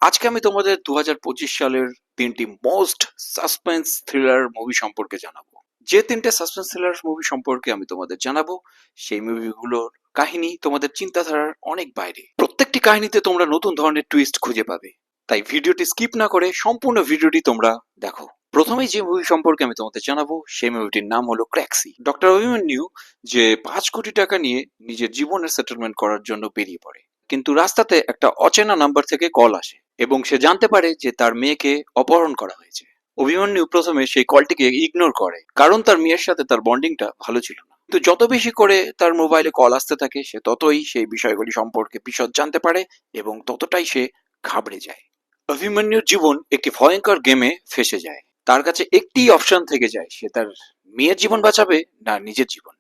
আজকে আমি তোমাদের 2025 সালের 3টি মোস্ট সাসপেন্স থ্রিলার মুভি সম্পর্কে জানাবো। যে 3টে সাসপেন্স থ্রিলার মুভি সম্পর্কে আমি তোমাদের জানাবো, সেই মুভিগুলোর কাহিনী তোমাদের চিন্তাধারার অনেক বাইরে। প্রত্যেকটি কাহিনীতে তোমরা নতুন ধরনের টুইস্ট খুঁজে পাবে। তাই ভিডিওটি স্কিপ না করে সম্পূর্ণ ভিডিওটি তোমরা দেখো। প্রথমেই যে মুভি সম্পর্কে আমি তোমাদের জানাবো, সেই মুভিটির নাম হলো ক্র্যাক্সি। ডক্টর অভিমন্যু যে 5 কোটি টাকা নিয়ে নিজের জীবনের সেটেলমেন্ট করার জন্য বেরিয়ে পড়ে, কিন্তু রাস্তাতে একটা অচেনা নাম্বার থেকে কল আসে এবং সে জানতে পারে যে তার মেয়েকে অপহরণ করা হয়েছে। অভিমন্যু প্রথমে সেই কলটিকে ইগনোর করে, কারণ তার মেয়ের সাথে তার বন্ডিংটা ভালো ছিল না। কিন্তু যত বেশি করে তার মোবাইলে কল আসতে থাকে, সে ততই সেই বিষয়গুলি সম্পর্কে বিশদ জানতে পারে এবং ততটাই সে ঘাবড়ে যায়। অভিমন্যুর জীবন একটি ভয়ঙ্কর গেমে ফেসে যায়। তার কাছে একটি অপশন থেকে যায়, সে তার মেয়ের জীবন বাঁচাবে না নিজের জীবন।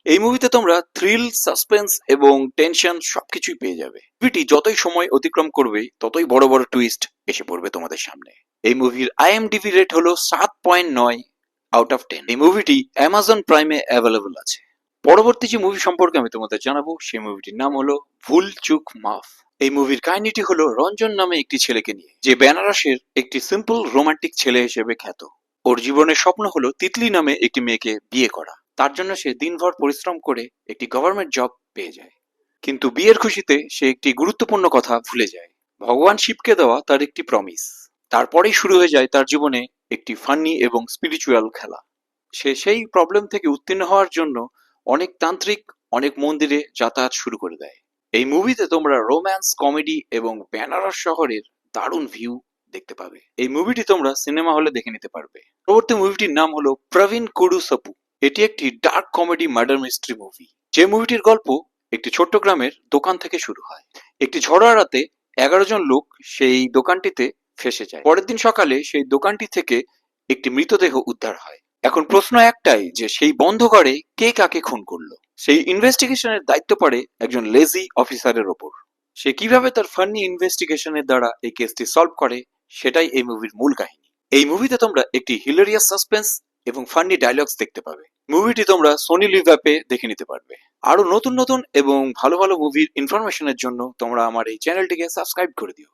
এই মুভিতে তোমরা থ্রিল, সাসপেন্স এবং টেনশন সবকিছুই পেয়ে যাবে। মুভিটি যতই সময় অতিক্রম করবে, ততই বড় বড় টুইস্ট এসে পড়বে তোমাদের সামনে। এই মুভির IMDb রেট হলো 7.9 আউট অফ 10। এই মুভিটি অ্যামাজন প্রাইমে অ্যাভেলেবল আছে। পরবর্তী যে মুভি সম্পর্কে আমি তোমাদের জানাবো, সেই মুভিটির নাম হলো ভুল চুক মাফ। এই মুভির কাহিনীটি হলো রঞ্জন নামে একটি ছেলেকে নিয়ে, যে বেনারসের একটি সিম্পল রোমান্টিক ছেলে হিসেবে খ্যাত। ওর জীবনের স্বপ্ন হলো তিতলি নামে একটি মেয়েকে বিয়ে করা। তার জন্য সে দিনভর পরিশ্রম করে একটি গভর্নমেন্ট জব পেয়ে যায়। কিন্তু বিয়ের খুশিতে সে একটি গুরুত্বপূর্ণ কথা ভুলে যায়, ভগবান শিবকে দেওয়া তার একটি প্রমিস। তারপরেই শুরু হয়ে যায় তার জীবনে একটি ফান্নি এবং স্পিরিচুয়াল খেলা। সে সেই প্রবলেম থেকে উত্তীর্ণ হওয়ার জন্য অনেক তান্ত্রিক, অনেক মন্দিরে যাতায়াত শুরু করে দেয়। এই মুভিতে তোমরা রোম্যান্স, কমেডি এবং বেনারস শহরের দারুণ ভিউ দেখতে পাবে। এই মুভিটি তোমরা সিনেমা হলে দেখে নিতে পারবে। পরবর্তী মুভিটির নাম হলো প্রবীণ কুডু সপু। এটি একটি dark comedy murder mystery movie. যে মুভিটির গল্প একটি ছোট্ট গ্রামের দোকান থেকে শুরু হয়। একটি ঝড়োয়া রাতে 11 জন লোক সেই দোকানটিতে ফেঁসে যায়। পরের দিন সকালে সেই দোকানটি থেকে একটি মৃতদেহ উদ্ধার হয়। এখন প্রশ্ন একটাই, যে সেই বন্ধ করে কে কাকে খুন করলো। সেই ইনভেস্টিগেশনের দায়িত্ব পড়ে একজন লেজি অফিসারের ওপর। সে কিভাবে তার ফানি ইনভেস্টিগেশনের দ্বারা এই কেসটি সলভ করে, সেটাই এই মুভির মূল কাহিনী। এই মুভিতে তোমরা একটি হিলেরিয়াস সাসপেন্স এবং ফান্নি ডায়লগস দেখতে পাবে। মুভিটি তোমরা সোনি লিভ অ্যাপে দেখে নিতে পারবে। আরো নতুন নতুন এবং ভালো ভালো মুভির ইনফরমেশনের জন্য তোমরা আমার এই চ্যানেলটিকে সাবস্ক্রাইব করে দিও।